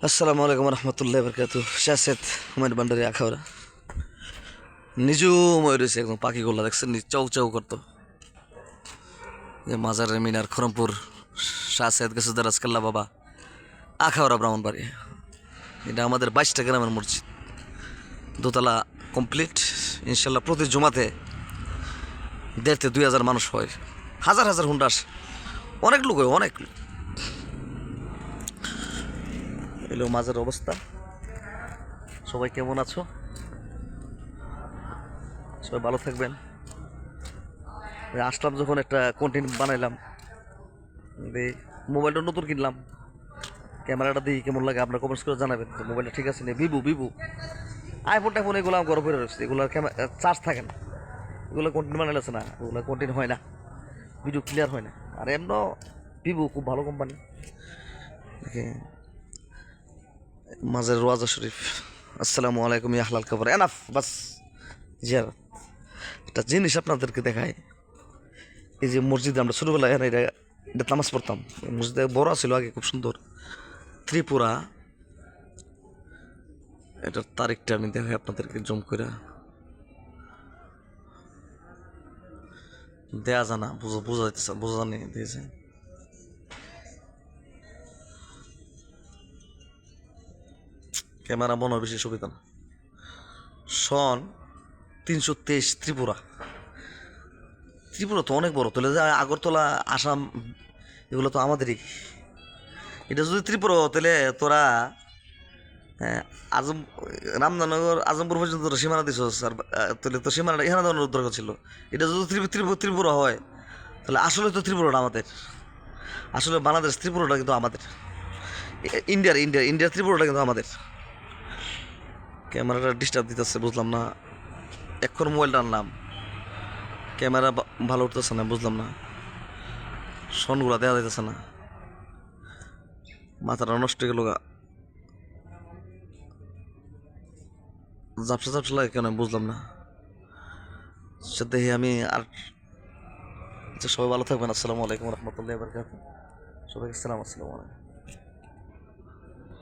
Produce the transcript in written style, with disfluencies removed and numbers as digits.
আসসালামু আলাইকুম রহমতুল্লাহ বরকাত শাসেদ হুমায়ুন ভান্ডারি আখাউড়া নিজুম হয়ে রয়েছে একদম পাখিগুলো দেখছেন চাউ চাউ করতো যে মাজারের মিনার খরমপুর শাহ সৈয়দ গেসুদ্দার রাজকাল্লা বাবা আখাউড়া ব্রাহ্মণবাড়ি। এটা আমাদের 22টা গ্রামের মসজিদ, দোতলা কমপ্লিট। ইনশাল্লাহ প্রতি জুমাতে 1,500-2,000 মানুষ হয়, হাজার হাজার হুন্ডা আসে, অনেক লোক হয়, অনেক লোক। এলো মাঝের অবস্থা। সবাই কেমন আছো? সবাই ভালো থাকবেন। আসলাম যখন একটা কন্টেন্ট বানাইলাম, মোবাইলটা নতুন কিনলাম, ক্যামেরাটা দিই কেমন লাগে আপনার কমেন্টস করে জানাবেন। তো মোবাইলটা ঠিক আছে না, ভিভো আইফোন টাইফোন এগুলো আমি গরম করে রয়েছে, এগুলো চার্জ থাকে না, এগুলো কন্টেন্ট বানাইলেছে না, ওগুলো কন্টেন্ট হয় না, ভিডিও ক্লিয়ার হয় না। আর এমন ভিভো খুব ভালো কোম্পানি। মাঝের রোয়াজা শরীফ। আসসালামু আলাইকুম ইয়াহলাল খবর এনাফ বাস। জিয়ারত একটা জিনিস আপনাদেরকে দেখায়। এই যে মসজিদে আমরা ছোটোবেলায় এটা এটা নামাজ পড়তাম, মসজিদে বড় ছিল আগে, খুব সুন্দর। ত্রিপুরা, এটার তারিখটা আমি দেখাই আপনাদেরকে জুম করে। দেয়া জানা বোঝা যাইতেছে, বোঝা জানি দিয়েছে। ক্যামেরা মনে হয় বেশি সুবিধা না। সন 323 ত্রিপুরা। ত্রিপুরা তো অনেক বড়, তাহলে যে আগরতলা, আসাম এগুলো তো আমাদেরই। এটা যদি ত্রিপুরা তাহলে তোরা, হ্যাঁ, আজম রামদানগর আজমপুর পর্যন্ত তোরা সীমানা দিছ, আর তাহলে তো সীমানাটা এখানে দেওয়ার দরকার ছিল। এটা যদি ত্রিপুরা হয় তাহলে আসলে তো ত্রিপুরাটা আমাদের, আসলে বাংলাদেশ ত্রিপুরাটা কিন্তু আমাদের, ইন্ডিয়ার ত্রিপুরাটা কিন্তু আমাদের। ক্যামেরাটা ডিস্টার্ব দিতেছে, বুঝলাম না। এখন মোবাইলটা আনলাম, ক্যামেরা ভালো উঠতেছে না, বুঝলাম না। সনগুলা দেওয়া যাইতেছে না, মাথাটা নষ্ট হয়ে গেল গা, ঝাপসা ঝাপসা লাগে কেন বুঝলাম না। সাথে আমি আর, আচ্ছা সবাই ভালো থাকবেন। আসসালামু আলাইকুম রহমতুল্লাহ বরকাত। সবাইকে আসসালামু আলাইকুম।